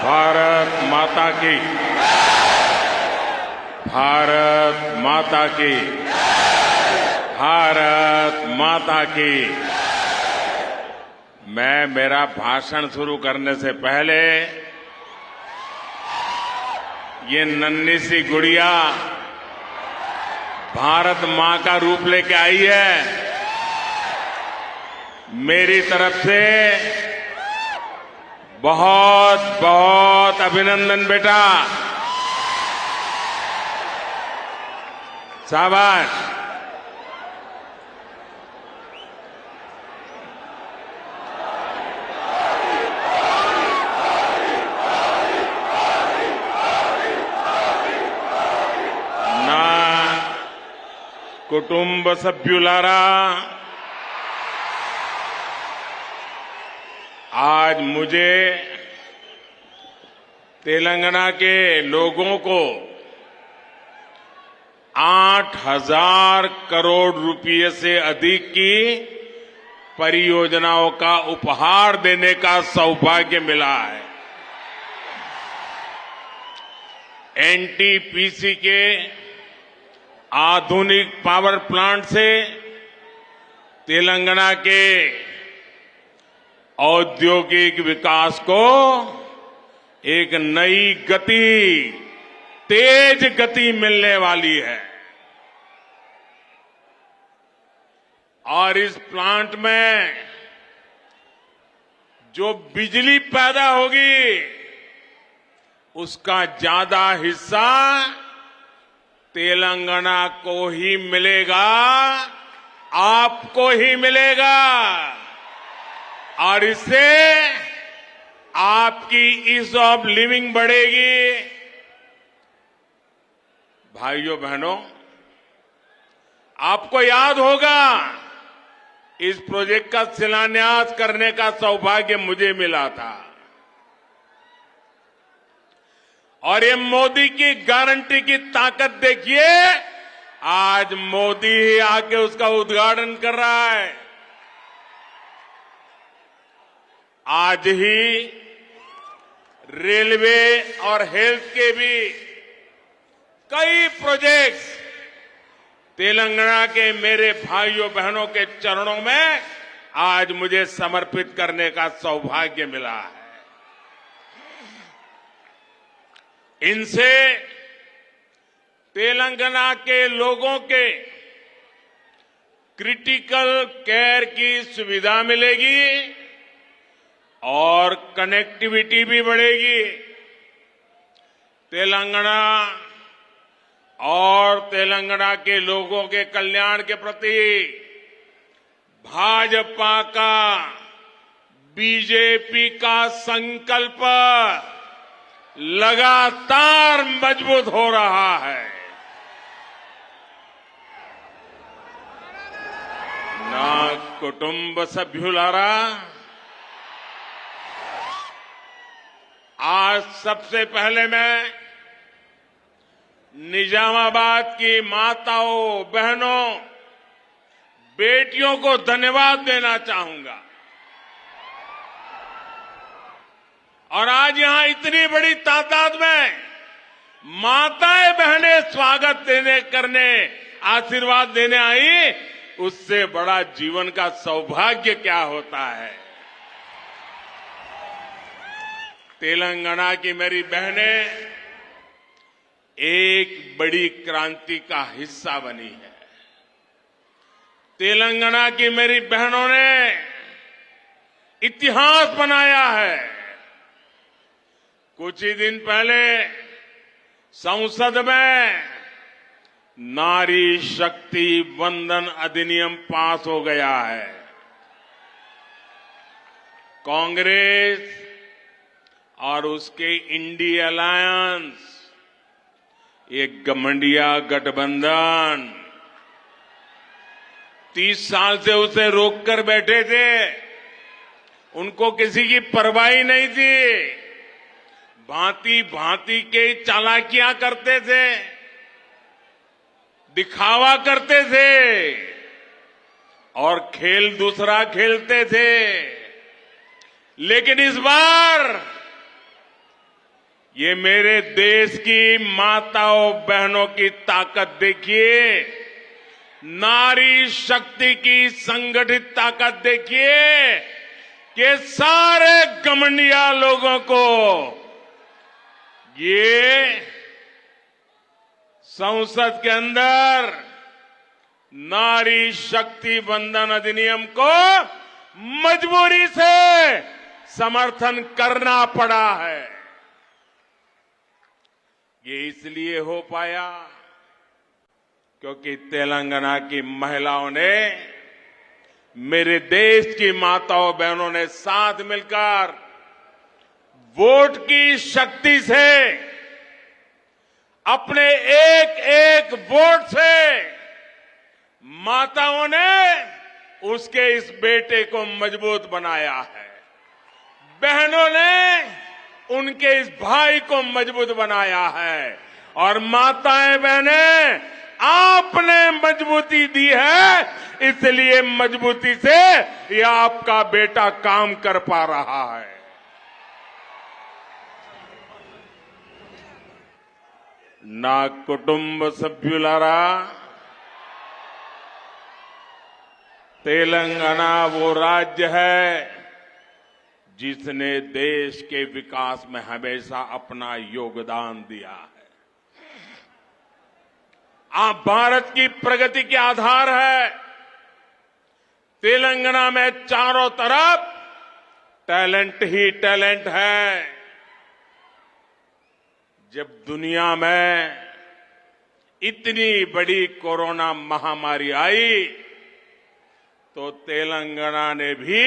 भारत माता की, भारत माता की, भारत माता की। मैं मेरा भाषण शुरू करने से पहले ये नन्ही सी गुड़िया भारत मां का रूप लेके आई है। मेरी तरफ से बहुत बहुत अभिनंदन बेटा, शाबाश। నా కుటుంబ సభ్యులారా, आज मुझे तेलंगाना के लोगों को 8,000 करोड़ रुपए से अधिक की परियोजनाओं का उपहार देने का सौभाग्य मिला है। एनटीपीसी के आधुनिक पावर प्लांट से तेलंगाना के औद्योगिक विकास को एक नई गति, तेज गति मिलने वाली है। और इस प्लांट में जो बिजली पैदा होगी उसका ज्यादा हिस्सा तेलंगाना को ही मिलेगा, आपको ही मिलेगा। और इससे आपकी ईज ऑफ लिविंग बढ़ेगी। भाइयों बहनों, आपको याद होगा इस प्रोजेक्ट का शिलान्यास करने का सौभाग्य मुझे मिला था। और ये मोदी की गारंटी की ताकत देखिए, आज मोदी ही आके उसका उद्घाटन कर रहा है। आज ही रेलवे और हेल्थ के भी कई प्रोजेक्ट्स तेलंगाना के मेरे भाइयों बहनों के चरणों में आज मुझे समर्पित करने का सौभाग्य मिला है। इनसे तेलंगाना के लोगों के क्रिटिकल केयर की सुविधा मिलेगी और कनेक्टिविटी भी बढ़ेगी। तेलंगाना और तेलंगाना के लोगों के कल्याण के प्रति भाजपा का, बीजेपी का संकल्प लगातार मजबूत हो रहा है। ना कुटुंब सभ्युलारा, आज सबसे पहले मैं निजामाबाद की माताओं, बहनों, बेटियों को धन्यवाद देना चाहूंगा। और आज यहां इतनी बड़ी तादाद में माताएं बहनें स्वागत करने, आशीर्वाद देने आई, उससे बड़ा जीवन का सौभाग्य क्या होता है। तेलंगाना की मेरी बहनें एक बड़ी क्रांति का हिस्सा बनी है। तेलंगाना की मेरी बहनों ने इतिहास बनाया है। कुछ ही दिन पहले संसद में नारी शक्ति वंदन अधिनियम पास हो गया है। कांग्रेस और उसके इंडी अलायंस, एक गठबंधन गठबंधन 30 साल से उसे रोककर बैठे थे। उनको किसी की परवाह नहीं थी। भांति भांति के चालाकियां करते थे, दिखावा करते थे और खेल दूसरा खेलते थे। लेकिन इस बार ये मेरे देश की माताओं बहनों की ताकत देखिए, नारी शक्ति की संगठित ताकत देखिए कि सारे घमंडिया लोगों को ये संसद के अंदर नारी शक्ति वंदन अधिनियम को मजबूरी से समर्थन करना पड़ा है। ये इसलिए हो पाया क्योंकि तेलंगाना की महिलाओं ने, मेरे देश की माताओं बहनों ने साथ मिलकर वोट की शक्ति से, अपने एक एक वोट से माताओं ने उसके इस बेटे को मजबूत बनाया है, बहनों ने उनके इस भाई को मजबूत बनाया है, और माताएं बहनें आपने मजबूती दी है, इसलिए मजबूती से ये आपका बेटा काम कर पा रहा है। నా కుటుంబ సభ్యులారా, तेलंगाना वो राज्य है जिसने देश के विकास में हमेशा अपना योगदान दिया है। आप भारत की प्रगति के आधार है। तेलंगाना में चारों तरफ टैलेंट ही टैलेंट है। जब दुनिया में इतनी बड़ी कोरोना महामारी आई तो तेलंगाना ने भी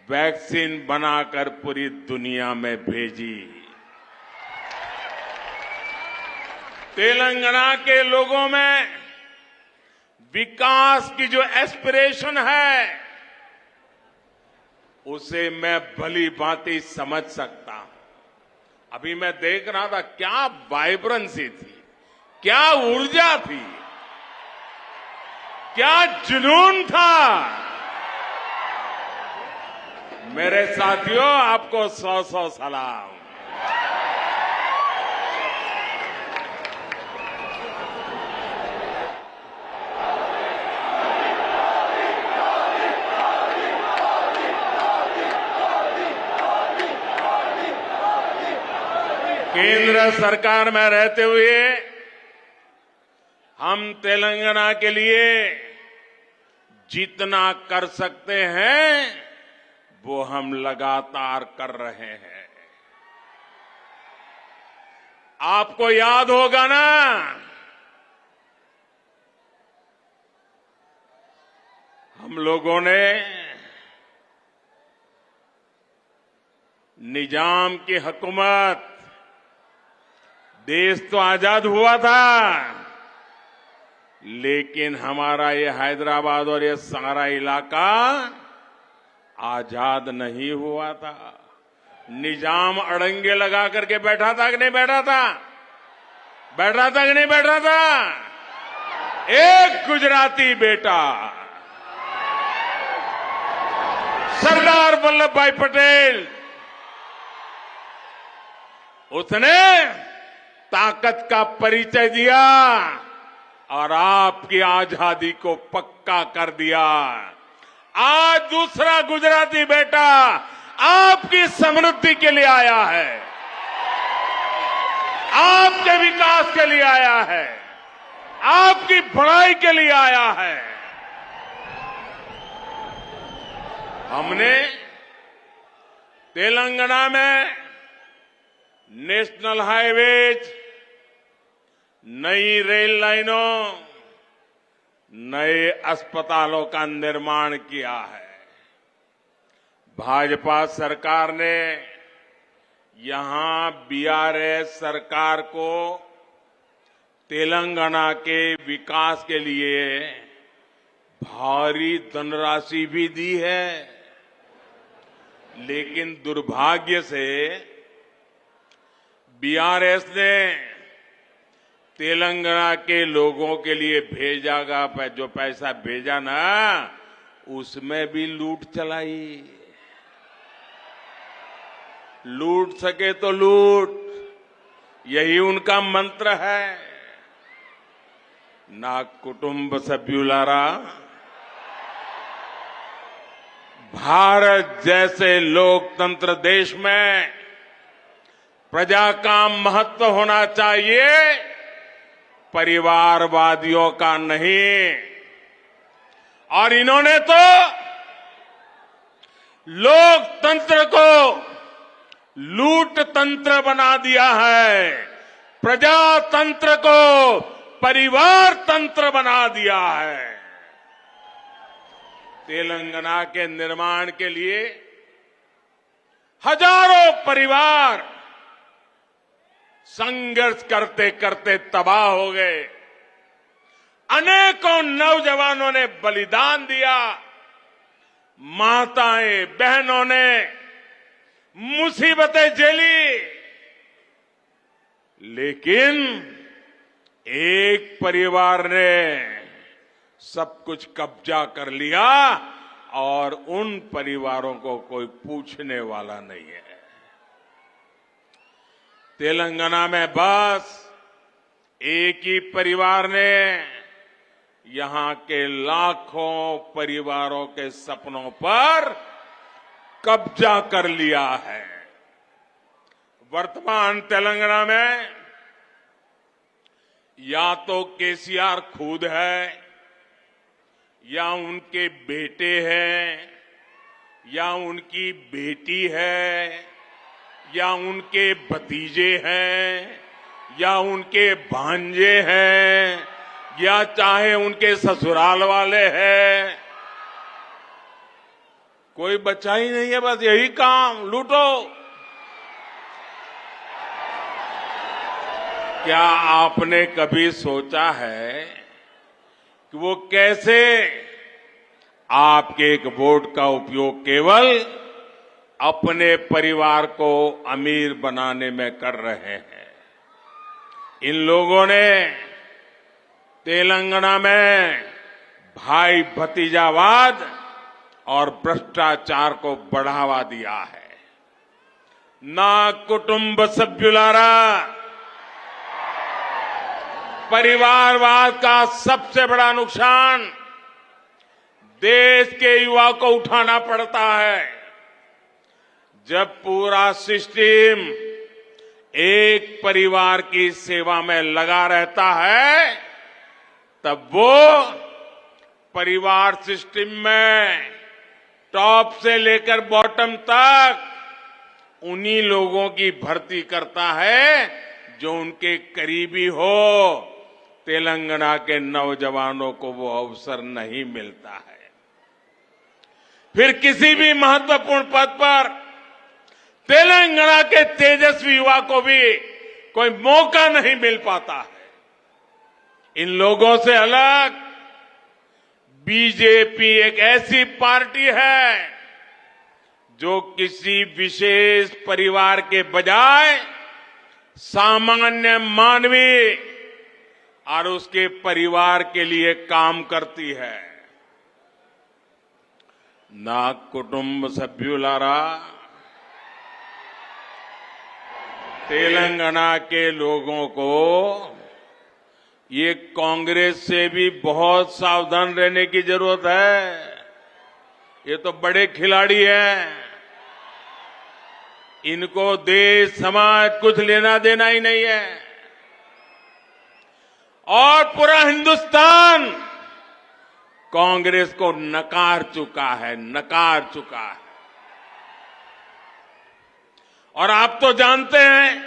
वैक्सीन बनाकर पूरी दुनिया में भेजी। तेलंगाना के लोगों में विकास की जो एस्पिरेशन है उसे मैं भली भांति समझ सकता हूं। अभी मैं देख रहा था, क्या वाइब्रेंसी थी, क्या ऊर्जा थी, क्या जुनून था। मेरे साथियों, आपको 100 सलाम। केंद्र सरकार में रहते हुए हम तेलंगाना के लिए जितना कर सकते हैं वो हम लगातार कर रहे हैं। आपको याद होगा ना, हम लोगों ने निजाम की हुकूमत, देश तो आजाद हुआ था लेकिन हमारा ये हैदराबाद और ये सारा इलाका आजाद नहीं हुआ था। निजाम अड़ंगे लगा करके बैठा था कि नहीं बैठा था? बैठा था कि नहीं बैठा था? एक गुजराती बेटा सरदार वल्लभ भाई पटेल, उसने ताकत का परिचय दिया और आपकी आजादी को पक्का कर दिया। आज दूसरा गुजराती बेटा आपकी समृद्धि के लिए आया है, आपके विकास के लिए आया है, आपकी भलाई के लिए आया है। हमने तेलंगाना में नेशनल हाईवेज, नई रेल लाइनों, नए अस्पतालों का निर्माण किया है। भाजपा सरकार ने यहां बीआरएस सरकार को तेलंगाना के विकास के लिए भारी धनराशि भी दी है, लेकिन दुर्भाग्य से बीआरएस ने तेलंगाना के लोगों के लिए भेजा जो पैसा भेजा ना, उसमें भी लूट चलाई। लूट सके तो लूट, यही उनका मंत्र है। ना कुटुंब सभ्युलारा, भारत जैसे लोकतंत्र देश में प्रजा का महत्व होना चाहिए, परिवारवादियों का नहीं। और इन्होंने तो लोकतंत्र को लूट तंत्र बना दिया है, प्रजातंत्र को परिवार तंत्र बना दिया है। तेलंगाना के निर्माण के लिए हजारों परिवार संघर्ष करते करते तबाह हो गए। अनेकों नौजवानों ने बलिदान दिया, माताएं बहनों ने मुसीबतें झेली, लेकिन एक परिवार ने सब कुछ कब्जा कर लिया और उन परिवारों को कोई पूछने वाला नहीं है। तेलंगाना में बस एक ही परिवार ने यहां के लाखों परिवारों के सपनों पर कब्जा कर लिया है। वर्तमान तेलंगाना में या तो केसीआर खुद है, या उनके बेटे हैं, या उनकी बेटी है, या उनके भतीजे हैं, या उनके भांजे हैं, या चाहे उनके ससुराल वाले हैं। कोई बचा ही नहीं है, बस यही काम, लूटो। क्या आपने कभी सोचा है कि वो कैसे आपके एक वोट का उपयोग केवल अपने परिवार को अमीर बनाने में कर रहे हैं? इन लोगों ने तेलंगाना में भाई भतीजावाद और भ्रष्टाचार को बढ़ावा दिया है। ना कुटुंब सभ्युलारा, परिवारवाद का सबसे बड़ा नुकसान देश के युवा को उठाना पड़ता है। जब पूरा सिस्टम एक परिवार की सेवा में लगा रहता है, तब वो परिवार सिस्टम में टॉप से लेकर बॉटम तक उन्हीं लोगों की भर्ती करता है जो उनके करीबी हो। तेलंगाना के नौजवानों को वो अवसर नहीं मिलता है। फिर किसी भी महत्वपूर्ण पद पर तेलंगाना के तेजस्वी युवा को भी कोई मौका नहीं मिल पाता है। इन लोगों से अलग बीजेपी एक ऐसी पार्टी है जो किसी विशेष परिवार के बजाय सामान्य मानवी और उसके परिवार के लिए काम करती है। ना कुटुंब सभ्युलारा, तेलंगाना के लोगों को ये कांग्रेस से भी बहुत सावधान रहने की जरूरत है। ये तो बड़े खिलाड़ी हैं, इनको देश समाज कुछ लेना देना ही नहीं है। और पूरा हिंदुस्तान कांग्रेस को नकार चुका है। और आप तो जानते हैं,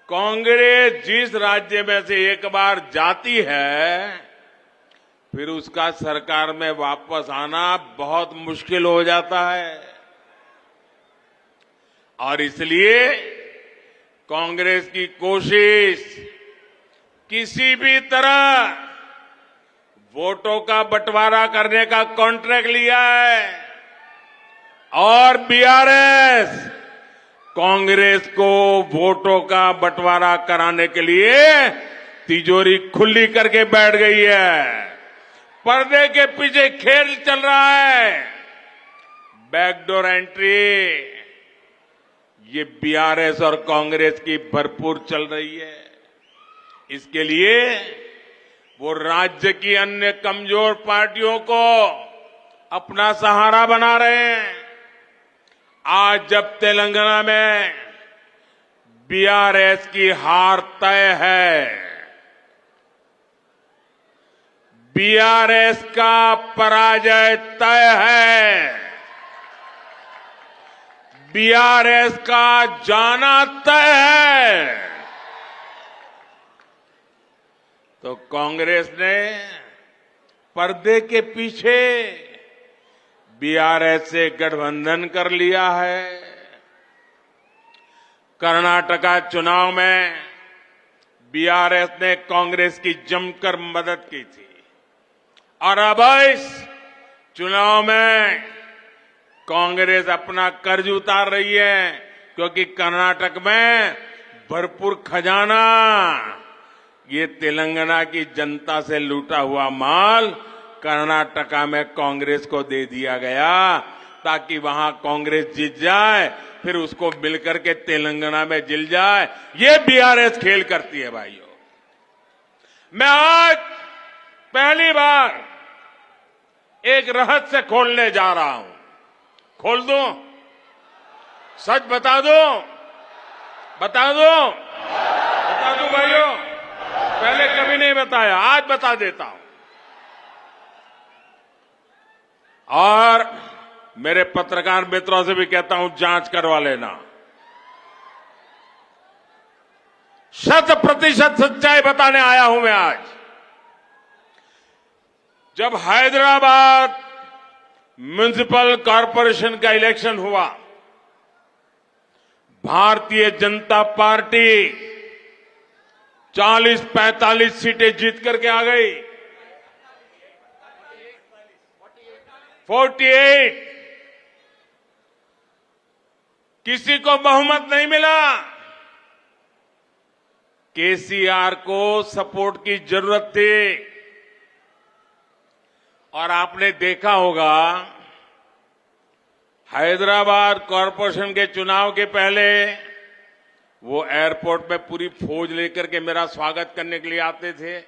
कांग्रेस जिस राज्य में से एक बार जाती है, फिर उसका सरकार में वापस आना बहुत मुश्किल हो जाता है। और इसलिए कांग्रेस की कोशिश किसी भी तरह वोटों का बंटवारा करने का कॉन्ट्रैक्ट लिया है, और बीआरएस कांग्रेस को वोटों का बंटवारा कराने के लिए तिजोरी खुली करके बैठ गई है। पर्दे के पीछे खेल चल रहा है, बैकडोर एंट्री। ये बीआरएस और कांग्रेस की भरपूर चल रही है। इसके लिए वो राज्य की अन्य कमजोर पार्टियों को अपना सहारा बना रहे हैं। आज जब तेलंगाना में बीआरएस की हार तय है, बीआरएस का पराजय तय है, बीआरएस का जाना तय है, तो कांग्रेस ने पर्दे के पीछे बीआरएस से गठबंधन कर लिया है। कर्नाटका चुनाव में बीआरएस ने कांग्रेस की जमकर मदद की थी और अब इस चुनाव में कांग्रेस अपना कर्ज उतार रही है, क्योंकि कर्नाटक में भरपूर खजाना, ये तेलंगाना की जनता से लूटा हुआ माल कर्नाटका में कांग्रेस को दे दिया गया ताकि वहां कांग्रेस जीत जाए, फिर उसको मिलकर के तेलंगाना में जिल जाए। ये बीआरएस खेल करती है भाइयों। मैं आज पहली बार एक रहस्य खोलने जा रहा हूं। खोल दूं? सच बता दूं? बता दूं? बता दूं भाइयों? पहले कभी नहीं बताया, आज बता देता हूं। और मेरे पत्रकार मित्रों से भी कहता हूं, जांच करवा लेना। 100% सच्चाई बताने आया हूं मैं आज। जब हैदराबाद म्युनिसिपल कॉरपोरेशन का इलेक्शन हुआ, भारतीय जनता पार्टी 40-45 सीटें जीत करके आ गई। 48 किसी को बहुमत नहीं मिला। केसीआर को सपोर्ट की जरूरत थी। और आपने देखा होगा, हैदराबाद कॉरपोरेशन के चुनाव के पहले वो एयरपोर्ट में पूरी फौज लेकर के मेरा स्वागत करने के लिए आते थे,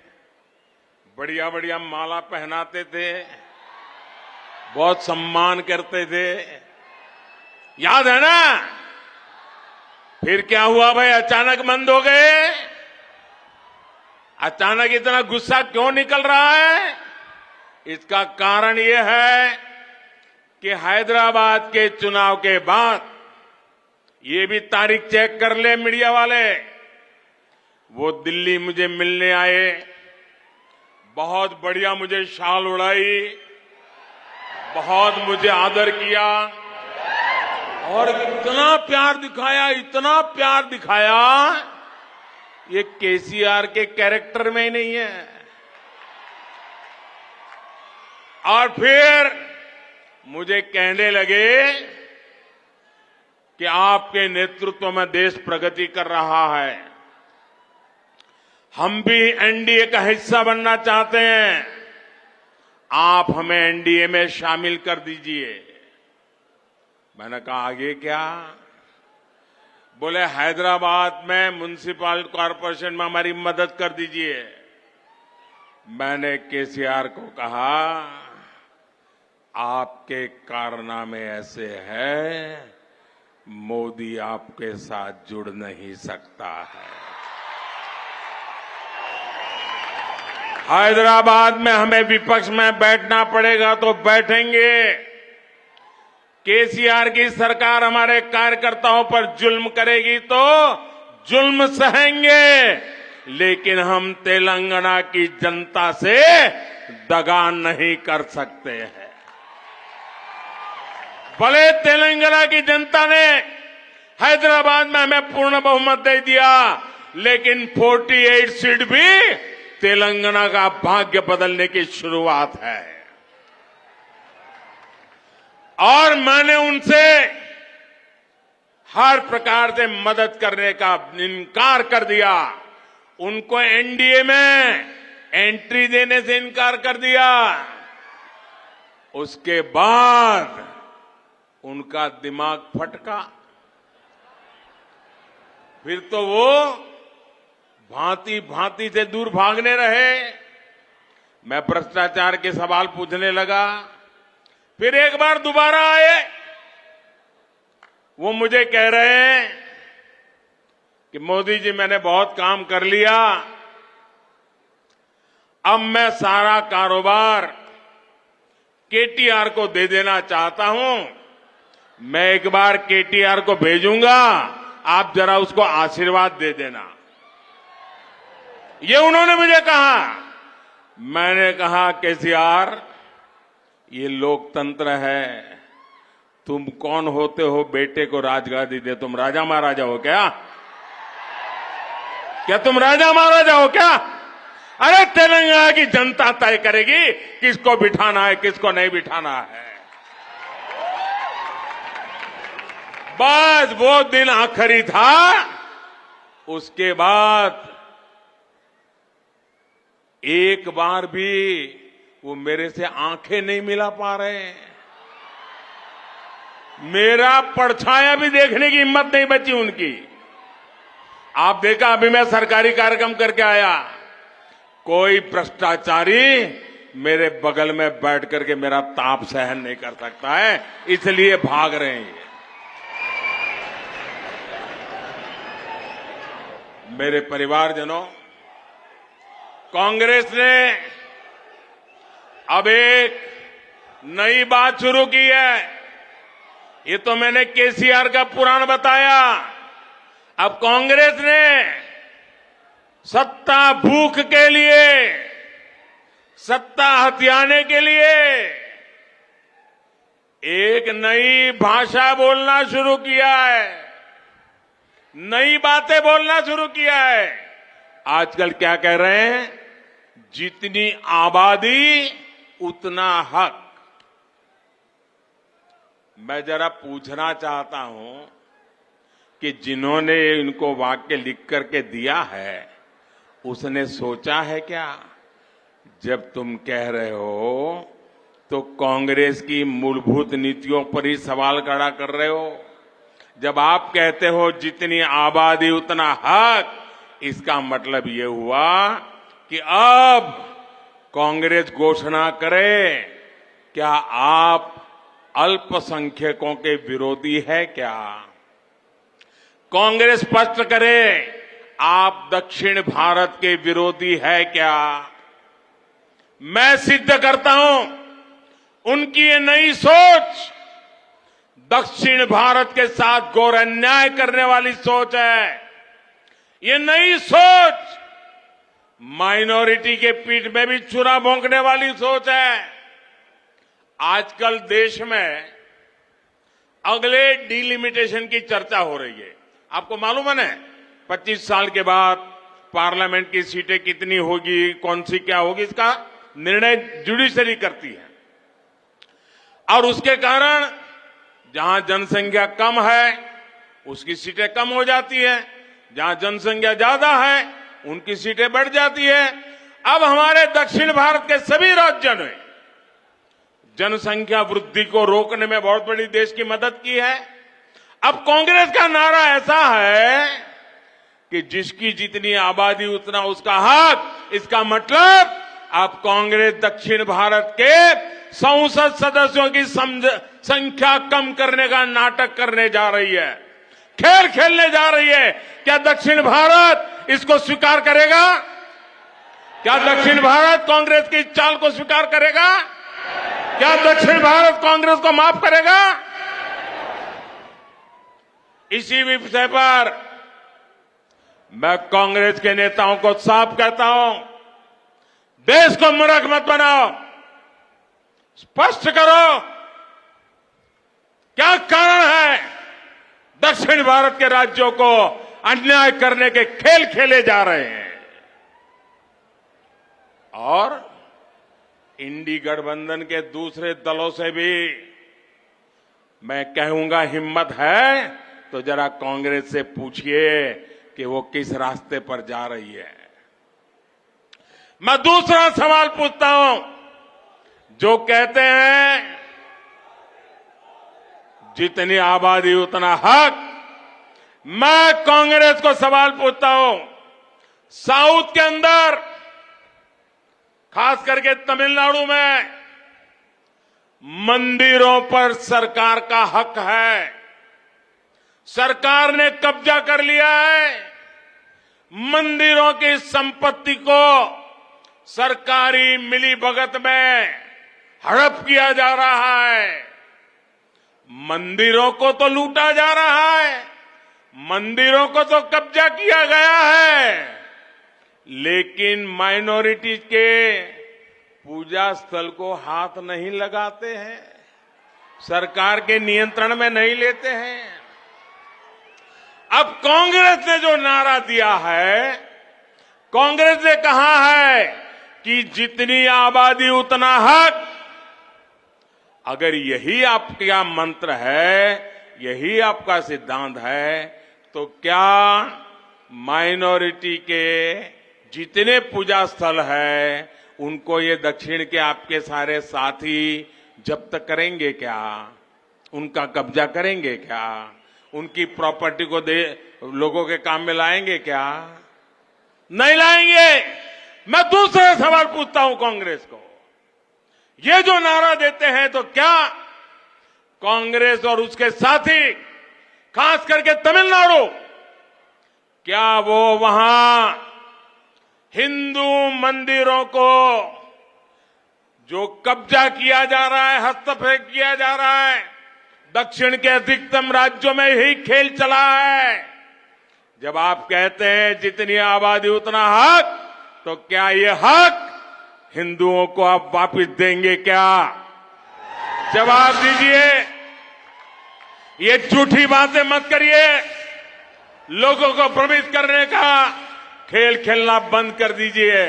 बढ़िया बढ़िया माला पहनाते थे, बहुत सम्मान करते थे। याद है ना? फिर क्या हुआ भाई? अचानक बंद हो गए। अचानक इतना गुस्सा क्यों निकल रहा है? इसका कारण यह है कि हैदराबाद के चुनाव के बाद, ये भी तारीख चेक कर ले मीडिया वाले, वो दिल्ली मुझे मिलने आए, बहुत बढ़िया मुझे शाल उड़ाई, बहुत मुझे आदर किया और इतना प्यार दिखाया, इतना प्यार दिखाया, ये केसीआर के कैरेक्टर में ही नहीं है। और फिर मुझे कहने लगे कि आपके नेतृत्व में देश प्रगति कर रहा है, हम भी एनडीए का हिस्सा बनना चाहते हैं, आप हमें एनडीए में शामिल कर दीजिए। मैंने कहा आगे क्या? बोले हैदराबाद में म्युनिसिपल कॉरपोरेशन में हमारी मदद कर दीजिए। मैंने केसीआर को कहा, आपके कारनामे ऐसे हैं, मोदी आपके साथ जुड़ नहीं सकता है। हैदराबाद में हमें विपक्ष में बैठना पड़ेगा तो बैठेंगे। केसीआर की सरकार हमारे कार्यकर्ताओं पर जुल्म करेगी तो जुल्म सहेंगे, लेकिन हम तेलंगाना की जनता से दगा नहीं कर सकते हैं। भले तेलंगाना की जनता ने हैदराबाद में हमें पूर्ण बहुमत दे दिया, लेकिन 48 सीट भी तेलंगाना का भाग्य बदलने की शुरुआत है। और मैंने उनसे हर प्रकार से मदद करने का इनकार कर दिया। उनको एनडीए में एंट्री देने से इनकार कर दिया। उसके बाद उनका दिमाग फटका। फिर तो वो भांति भांति से दूर भागने रहे। मैं भ्रष्टाचार के सवाल पूछने लगा, फिर एक बार दोबारा आए। वो मुझे कह रहे हैं कि मोदी जी मैंने बहुत काम कर लिया, अब मैं सारा कारोबार केटीआर को दे देना चाहता हूं। मैं एक बार केटीआर को भेजूंगा, आप जरा उसको आशीर्वाद दे देना। ये उन्होंने मुझे कहा। मैंने कहा केसीआर, ये लोकतंत्र है, तुम कौन होते हो बेटे को राजगादी दे? तुम राजा महाराजा हो क्या? क्या तुम राजा महाराजा हो क्या? अरे तेलंगाना की जनता तय करेगी किसको बिठाना है, किसको नहीं बिठाना है। बस वो दिन आखिरी था। उसके बाद एक बार भी वो मेरे से आंखें नहीं मिला पा रहे हैं। मेरा परछाया भी देखने की हिम्मत नहीं बची उनकी। आप देखा, अभी मैं सरकारी कार्यक्रम करके आया, कोई भ्रष्टाचारी मेरे बगल में बैठ करके मेरा ताप सहन नहीं कर सकता है, इसलिए भाग रहे हैं। मेरे परिवारजनों, कांग्रेस ने अब एक नई बात शुरू की है। ये तो मैंने केसीआर का पुराण बताया। अब कांग्रेस ने सत्ता भूख के लिए, सत्ता हथियाने के लिए एक नई भाषा बोलना शुरू किया है, नई बातें बोलना शुरू किया है। आजकल क्या कह रहे हैं? जितनी आबादी उतना हक। मैं जरा पूछना चाहता हूं कि जिन्होंने इनको वाक्य लिख करके दिया है, उसने सोचा है क्या? जब तुम कह रहे हो तो कांग्रेस की मूलभूत नीतियों पर ही सवाल खड़ा कर रहे हो। जब आप कहते हो जितनी आबादी उतना हक, इसका मतलब ये हुआ कि अब कांग्रेस घोषणा करे, क्या आप अल्पसंख्यकों के विरोधी है क्या? कांग्रेस स्पष्ट करे, आप दक्षिण भारत के विरोधी है क्या? मैं सिद्ध करता हूं, उनकी ये नई सोच दक्षिण भारत के साथ घोर अन्याय करने वाली सोच है। ये नई सोच माइनॉरिटी के पीठ में भी छुरा भोंकने वाली सोच है। आजकल देश में अगले डिलिमिटेशन की चर्चा हो रही है। आपको मालूम है, 25 साल के बाद पार्लियामेंट की सीटें कितनी होगी, कौन सी क्या होगी, इसका निर्णय जुडिशरी करती है। और उसके कारण जहां जनसंख्या कम है उसकी सीटें कम हो जाती है, जहां जनसंख्या ज्यादा है उनकी सीटें बढ़ जाती है। अब हमारे दक्षिण भारत के सभी राज्यों ने जनसंख्या वृद्धि को रोकने में बहुत बड़ी देश की मदद की है। अब कांग्रेस का नारा ऐसा है कि जिसकी जितनी आबादी उतना उसका हक। इसका मतलब अब कांग्रेस दक्षिण भारत के संसद सदस्यों की संख्या कम करने का नाटक करने जा रही है, खेल खेलने जा रही है। क्या दक्षिण भारत इसको स्वीकार करेगा? क्या दक्षिण भारत कांग्रेस की चाल को स्वीकार करेगा? क्या दक्षिण भारत कांग्रेस को माफ करेगा? इसी विषय पर मैं कांग्रेस के नेताओं को साफ कहता हूं, देश को मूर्ख मत बनाओ, स्पष्ट करो क्या कारण है दक्षिण भारत के राज्यों को अन्याय करने के खेल खेले जा रहे हैं। और इंडी गठबंधन के दूसरे दलों से भी मैं कहूंगा, हिम्मत है तो जरा कांग्रेस से पूछिए कि वो किस रास्ते पर जा रही है। मैं दूसरा सवाल पूछता हूं, जो कहते हैं जितनी आबादी उतना हक, मैं कांग्रेस को सवाल पूछता हूं, साउथ के अंदर खास करके तमिलनाडु में मंदिरों पर सरकार का हक है। सरकार ने कब्जा कर लिया है। मंदिरों की संपत्ति को सरकारी मिलीभगत में हड़प किया जा रहा है। मंदिरों को तो लूटा जा रहा है, मंदिरों को तो कब्जा किया गया है, लेकिन माइनॉरिटी के पूजा स्थल को हाथ नहीं लगाते हैं, सरकार के नियंत्रण में नहीं लेते हैं। अब कांग्रेस ने जो नारा दिया है, कांग्रेस ने कहा है कि जितनी आबादी उतना हक। अगर यही आपका मंत्र है, यही आपका सिद्धांत है, तो क्या माइनॉरिटी के जितने पूजा स्थल है उनको ये दक्षिण के आपके सारे साथी जब्त करेंगे क्या? उनका कब्जा करेंगे क्या? उनकी प्रॉपर्टी को लोगों के काम में लाएंगे क्या? नहीं लाएंगे। मैं दूसरा सवाल पूछता हूं कांग्रेस को, ये जो नारा देते हैं तो क्या कांग्रेस और उसके साथी खास करके तमिलनाडु, क्या वो वहां हिंदू मंदिरों को जो कब्जा किया जा रहा है, हस्तक्षेप किया जा रहा है, दक्षिण के अधिकतम राज्यों में यही खेल चला है। जब आप कहते हैं जितनी आबादी उतना हक, तो क्या ये हक हिंदुओं को आप वापस देंगे क्या? जवाब दीजिए। ये झूठी बातें मत करिए। लोगों को भ्रमित करने का खेल खेलना बंद कर दीजिए।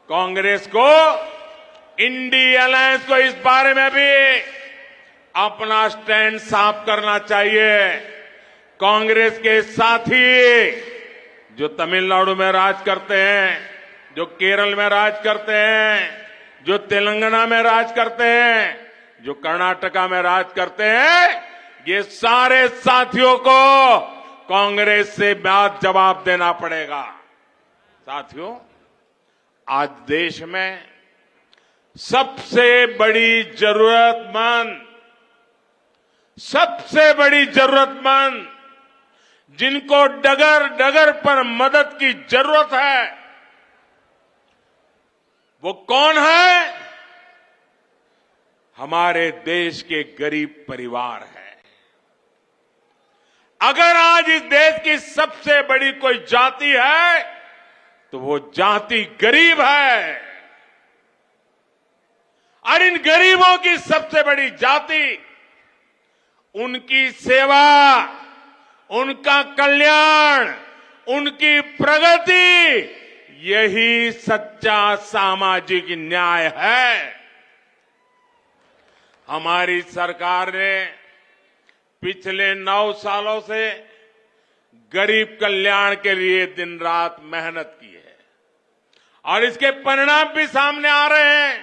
कांग्रेस को, इंडी अलायंस को इस बारे में भी अपना स्टैंड साफ करना चाहिए। कांग्रेस के साथी जो तमिलनाडु में राज करते हैं, जो केरल में राज करते हैं, जो तेलंगाना में राज करते हैं, जो कर्नाटका में राज करते हैं, ये सारे साथियों को कांग्रेस से बात जवाब देना पड़ेगा। साथियों, आज देश में सबसे बड़ी जरूरतमंद जिनको डगर डगर पर मदद की जरूरत है, वो कौन है? हमारे देश के गरीब परिवार है। अगर आज इस देश की सबसे बड़ी कोई जाति है तो वो जाति गरीब है। और इन गरीबों की सबसे बड़ी जाति, उनकी सेवा, उनका कल्याण, उनकी प्रगति, यही सच्चा सामाजिक न्याय है। हमारी सरकार ने पिछले 9 सालों से गरीब कल्याण के लिए दिन रात मेहनत की है और इसके परिणाम भी सामने आ रहे हैं।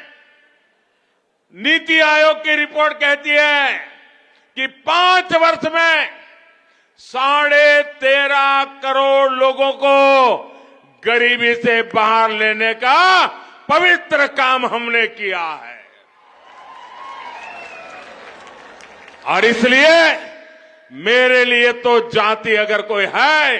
नीति आयोग की रिपोर्ट कहती है कि 5 वर्ष में 13.5 करोड़ लोगों को गरीबी से बाहर लेने का पवित्र काम हमने किया है। और इसलिए मेरे लिए तो जाति अगर कोई है,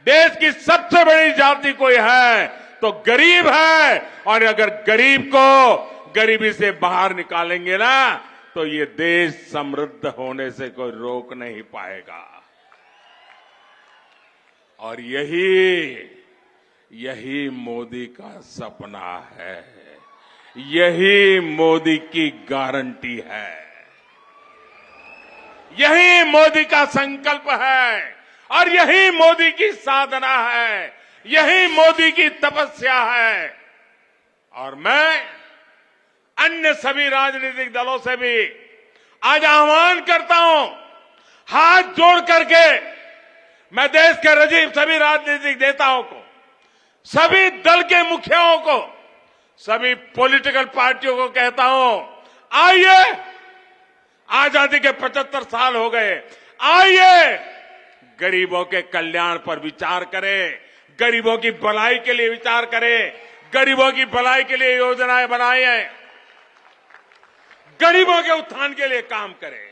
देश की सबसे बड़ी जाति कोई है तो गरीब है। और अगर गरीब को गरीबी से बाहर निकालेंगे ना, तो ये देश समृद्ध होने से कोई रोक नहीं पाएगा। और यही मोदी का सपना है, यही मोदी की गारंटी है, यही मोदी का संकल्प है और यही मोदी की साधना है, यही मोदी की तपस्या है। और मैं अन्य सभी राजनीतिक दलों से भी आज आह्वान करता हूं, हाथ जोड़ करके मैं देश के सभी राजनीतिक नेताओं को, सभी दल के मुखियाओं को, सभी पॉलिटिकल पार्टियों को कहता हूं, आइए, आजादी के 75 साल हो गए, आइए गरीबों के कल्याण पर विचार करे, गरीबों की भलाई के लिए विचार करे, गरीबों की भलाई के लिए योजनाएं बनाए, गरीबों के उत्थान के लिए काम करे।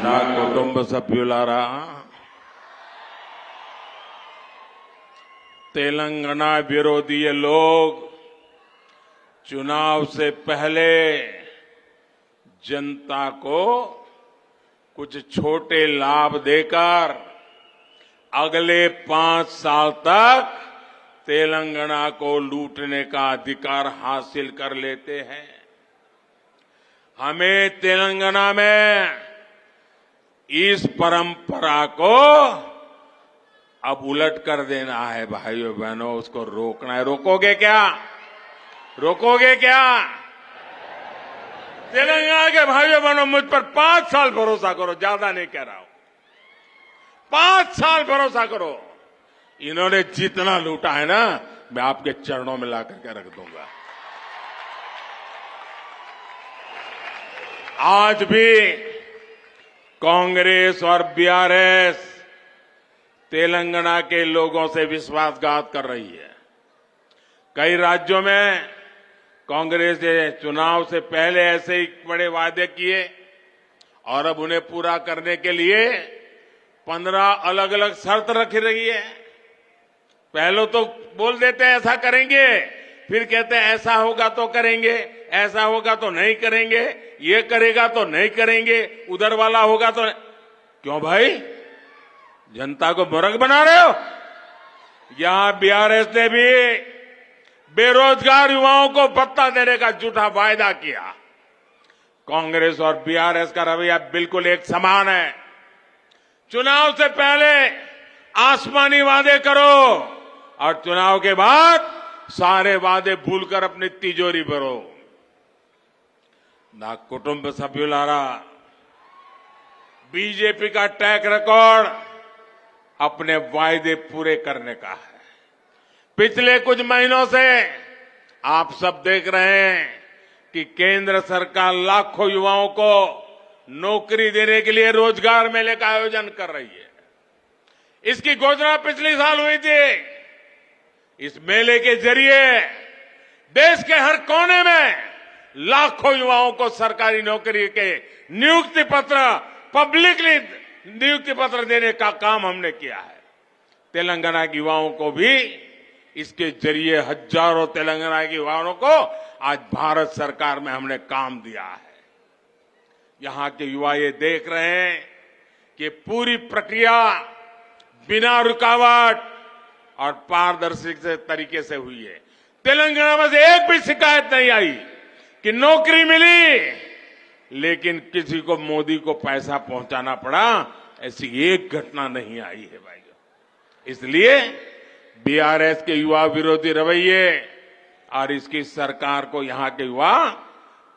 నా కుటుంబ సభ్యులారా, तेलंगाना विरोधी ये लोग चुनाव से पहले जनता को कुछ छोटे लाभ देकर अगले 5 साल तक तेलंगाना को लूटने का अधिकार हासिल कर लेते हैं। हमें तेलंगाना में इस परंपरा को अब उलट कर देना है भाइयों बहनों, उसको रोकना है। रोकोगे क्या? रोकोगे क्या? तेलंगाना के भाइयों बहनों, मुझ पर 5 साल भरोसा करो, ज्यादा नहीं कह रहा हूं, 5 साल भरोसा करो। इन्होंने जितना लूटा है ना, मैं आपके चरणों में ला करके रख दूंगा। आज भी कांग्रेस और बीआरएस तेलंगाना के लोगों से विश्वासघात कर रही है। कई राज्यों में कांग्रेस ने चुनाव से पहले ऐसे ही बड़े वादे किए और अब उन्हें पूरा करने के लिए 15 अलग अलग शर्त रख रही है। पहले तो बोल देते हैं ऐसा करेंगे, फिर कहते हैं ऐसा होगा तो करेंगे, ऐसा होगा तो नहीं करेंगे, ये करेगा तो नहीं करेंगे, उधर वाला होगा तो क्यों भाई, जनता को मूर्ख बना रहे हो? यहां बीआरएस ने भी बेरोजगार युवाओं को भत्ता देने का झूठा वायदा किया। कांग्रेस और बीआरएस का रवैया बिल्कुल एक समान है। चुनाव से पहले आसमानी वादे करो और चुनाव के बाद सारे वादे भूलकर अपनी तिजोरी भरो। ना कुटुंब सभ्युलारा, बीजेपी का ट्रैक रिकॉर्ड अपने वायदे पूरे करने का है। पिछले कुछ महीनों से आप सब देख रहे हैं कि केंद्र सरकार लाखों युवाओं को नौकरी देने के लिए रोजगार मेले का आयोजन कर रही है। इसकी घोषणा पिछले साल हुई थी। इस मेले के जरिए देश के हर कोने में लाखों युवाओं को सरकारी नौकरी के नियुक्ति पत्र, पब्लिकली नियुक्ति पत्र देने का काम हमने किया है। तेलंगाना के युवाओं को भी इसके जरिए हजारों तेलंगाना के युवाओं को आज भारत सरकार में हमने काम दिया है। यहां के युवा ये देख रहे हैं कि पूरी प्रक्रिया बिना रुकावट और पारदर्शी तरीके से हुई है। तेलंगाना में से एक भी शिकायत नहीं आई कि नौकरी मिली लेकिन किसी को मोदी को पैसा पहुंचाना पड़ा, ऐसी एक घटना नहीं आई है भाइयों। इसलिए बीआरएस के युवा विरोधी रवैये और इसकी सरकार को यहां के युवा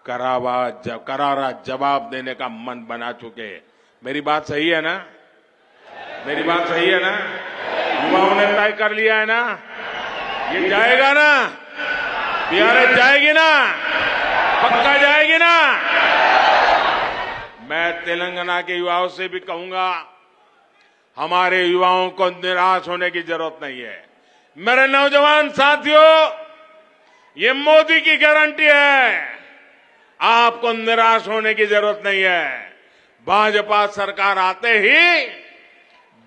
करारा जवाब देने का मन बना चुके हैं। मेरी बात सही है ना? मेरी बात सही है ना? युवाओं ने तय कर लिया है ना, ये जाएगा ना, बीआरएस जाएगी ना, पक्का जाएगी ना। मैं तेलंगाना के युवाओं से भी कहूंगा, हमारे युवाओं को निराश होने की जरूरत नहीं है। मेरे नौजवान साथियों, ये मोदी की गारंटी है, आपको निराश होने की जरूरत नहीं है। भाजपा सरकार आते ही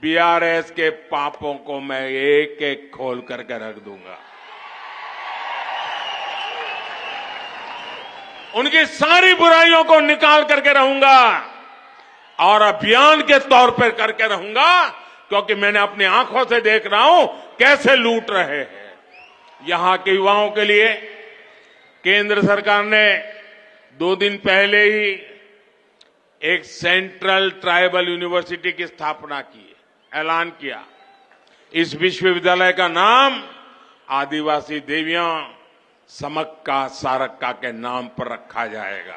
बीआरएस के पापों को मैं एक एक खोल करके रख दूंगा। उनकी सारी बुराइयों को निकाल करके रहूंगा और अभियान के तौर पर करके रहूंगा, क्योंकि मैंने अपनी आंखों से देख रहा हूं कैसे लूट रहे हैं। यहां के युवाओं के लिए केंद्र सरकार ने 2 दिन पहले ही एक सेंट्रल ट्राइबल यूनिवर्सिटी की स्थापना की, ऐलान किया। इस विश्वविद्यालय का नाम आदिवासी देवियां समक्का सारक्का के नाम पर रखा जाएगा।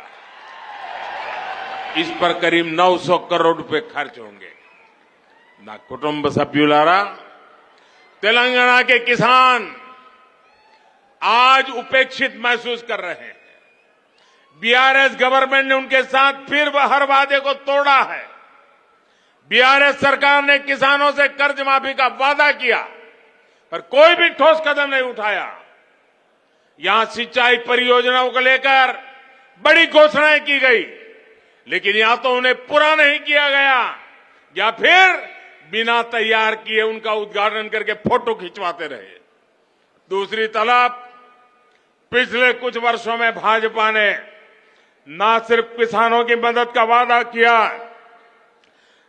इस पर करीब 900 करोड़ रुपए खर्च होंगे। ना कुटुंब सभ्युलारा, तेलंगाना के किसान आज उपेक्षित महसूस कर रहे हैं। बीआरएस गवर्नमेंट ने उनके साथ फिर हर वादे को तोड़ा है। बीआरएस सरकार ने किसानों से कर्ज माफी का वादा किया, पर कोई भी ठोस कदम नहीं उठाया। यहां सिंचाई परियोजनाओं को लेकर बड़ी घोषणाएं की गई, लेकिन या तो उन्हें पूरा नहीं किया गया या फिर बिना तैयार किए उनका उद्घाटन करके फोटो खिंचवाते रहे। दूसरी तरफ पिछले कुछ वर्षों में भाजपा ने न सिर्फ किसानों की मदद का वादा किया,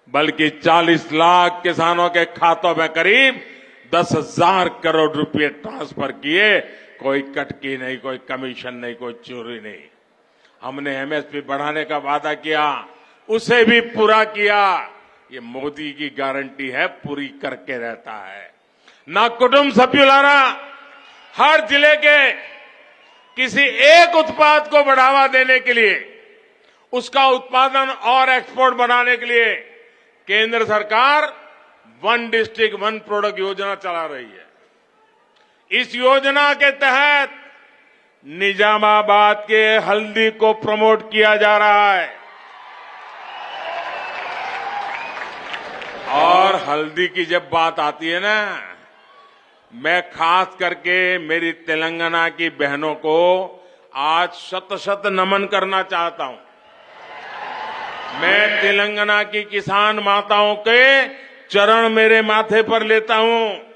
बल्कि 40 लाख किसानों के खातों में करीब 10,000 करोड़ रुपए ट्रांसफर किए। कोई कटकी नहीं, कोई कमीशन नहीं, कोई चोरी नहीं। हमने एमएसपी बढ़ाने का वादा किया, उसे भी पूरा किया। ये मोदी की गारंटी है, पूरी करके रहता है। ना कुटुंब सभ्युलारा, हर जिले के किसी एक उत्पाद को बढ़ावा देने के लिए, उसका उत्पादन और एक्सपोर्ट बनाने के लिए केंद्र सरकार वन डिस्ट्रिक्ट वन प्रोडक्ट योजना चला रही है। इस योजना के तहत निजामाबाद के हल्दी को प्रमोट किया जा रहा है और हल्दी की जब बात आती है ना, मैं खास करके मेरी तेलंगाना की बहनों को आज शत-शत नमन करना चाहता हूं। मैं तेलंगाना की किसान माताओं के चरण मेरे माथे पर लेता हूं।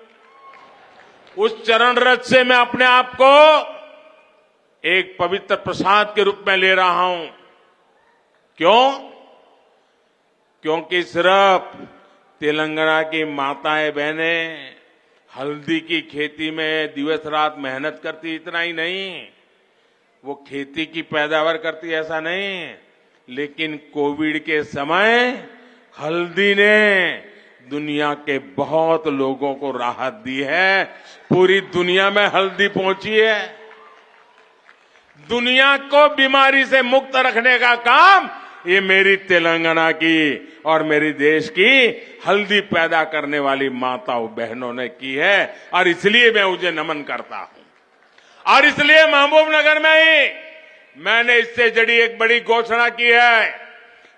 उस चरण रज से मैं अपने आप को एक पवित्र प्रसाद के रूप में ले रहा हूं। क्यों? क्योंकि सिर्फ तेलंगाना की माताएं बहनें हल्दी की खेती में दिवस रात मेहनत करती, इतना ही नहीं, वो खेती की पैदावार करती, ऐसा नहीं, लेकिन कोविड के समय हल्दी ने दुनिया के बहुत लोगों को राहत दी है। पूरी दुनिया में हल्दी पहुंची है। दुनिया को बीमारी से मुक्त रखने का काम ये मेरी तेलंगाना की और मेरी देश की हल्दी पैदा करने वाली माताओं बहनों ने की है, और इसलिए मैं उसे नमन करता हूं। और इसलिए महबूबनगर में ही मैंने इससे जुड़ी एक बड़ी घोषणा की है।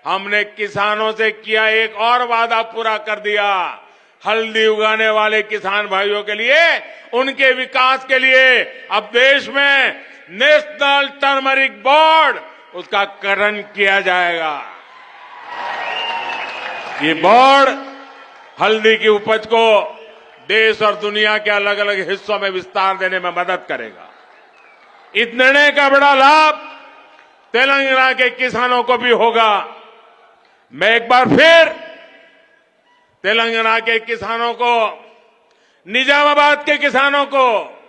हमने किसानों से किया एक और वादा पूरा कर दिया। हल्दी उगाने वाले किसान भाइयों के लिए, उनके विकास के लिए अब देश में नेशनल टर्मरिक बोर्ड, उसका गठन किया जाएगा। ये बोर्ड हल्दी की उपज को देश और दुनिया के अलग अलग हिस्सों में विस्तार देने में मदद करेगा। इस निर्णय का बड़ा लाभ तेलंगाना के किसानों को भी होगा। मैं एक बार फिर तेलंगाना के किसानों को, निजामाबाद के किसानों को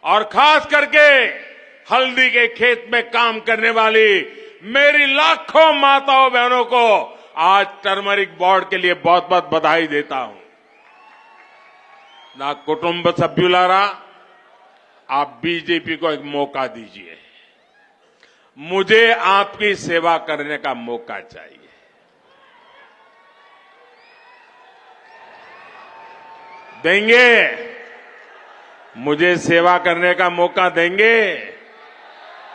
और खास करके हल्दी के खेत में काम करने वाली मेरी लाखों माताओं बहनों को आज टर्मरिक बोर्ड के लिए बहुत बहुत बधाई देता हूं। ना कुटुंब सभ्युलारा, आप बीजेपी को एक मौका दीजिए। मुझे आपकी सेवा करने का मौका चाहिए। देंगे? मुझे सेवा करने का मौका देंगे?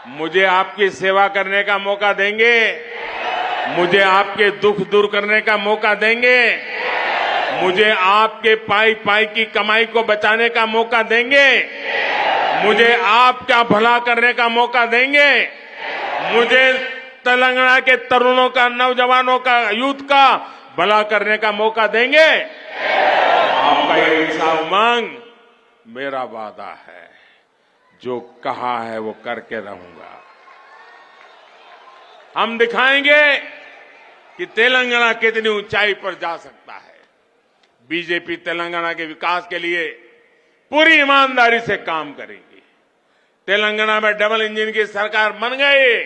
मुझे आपकी सेवा करने का मौका देंगे? मुझे आपके दुख दूर करने का मौका देंगे? मुझे आपके पाई पाई की कमाई को बचाने का मौका देंगे? मुझे आपका भला करने का मौका देंगे? मुझे तेलंगाना के तरुणों का, नौजवानों का, यूथ का भला करने का मौका देंगे? आपका ये इच्छा उमंग मेरा वादा है। जो कहा है वो करके रहूंगा। हम दिखाएंगे कि तेलंगाना कितनी ऊंचाई पर जा सकता है। बीजेपी तेलंगाना के विकास के लिए पूरी ईमानदारी से काम करेगी। तेलंगाना में डबल इंजन की सरकार बन गई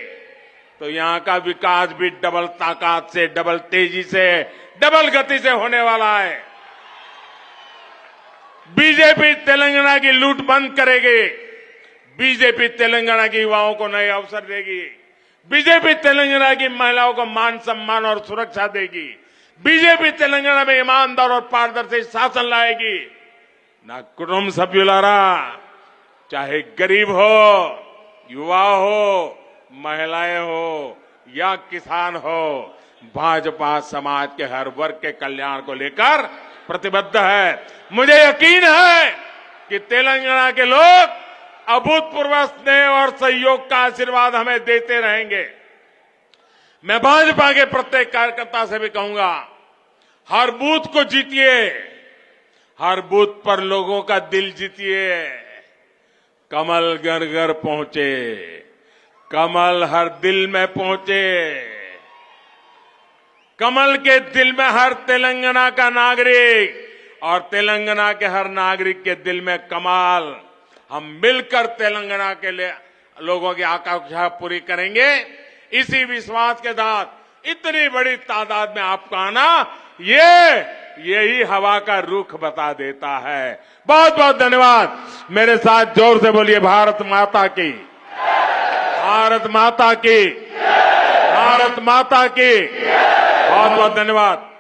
तो यहां का विकास भी डबल ताकत से, डबल तेजी से, डबल गति से होने वाला है। बीजेपी तेलंगाना की लूट बंद करेगी। बीजेपी तेलंगाना के युवाओं को नए अवसर देगी। बीजेपी तेलंगाना की महिलाओं को मान सम्मान और सुरक्षा देगी। बीजेपी तेलंगाना में ईमानदार और पारदर्शी शासन लाएगी। ना कुटुंब सभ्युलारा, चाहे गरीब हो, युवा हो, महिलाएं हो या किसान हो, भाजपा समाज के हर वर्ग के कल्याण को लेकर प्रतिबद्ध है। मुझे यकीन है कि तेलंगाना के लोग अभूतपूर्व स्नेह और सहयोग का आशीर्वाद हमें देते रहेंगे। मैं भाजपा के प्रत्येक कार्यकर्ता से भी कहूंगा, हर बूथ को जीतिए, हर बूथ पर लोगों का दिल जीतिए। कमल घर घर पहुंचे, कमल हर दिल में पहुंचे, कमल के दिल में हर तेलंगाना का नागरिक और तेलंगाना के हर नागरिक के दिल में कमल। हम मिलकर तेलंगाना के लिए लोगों की आकांक्षा पूरी करेंगे। इसी विश्वास के साथ इतनी बड़ी तादाद में आपका आना, यही हवा का रुख बता देता है। बहुत बहुत धन्यवाद। मेरे साथ जोर से बोलिए, भारत माता की, भारत माता की, भारत माता की। बहुत बहुत धन्यवाद।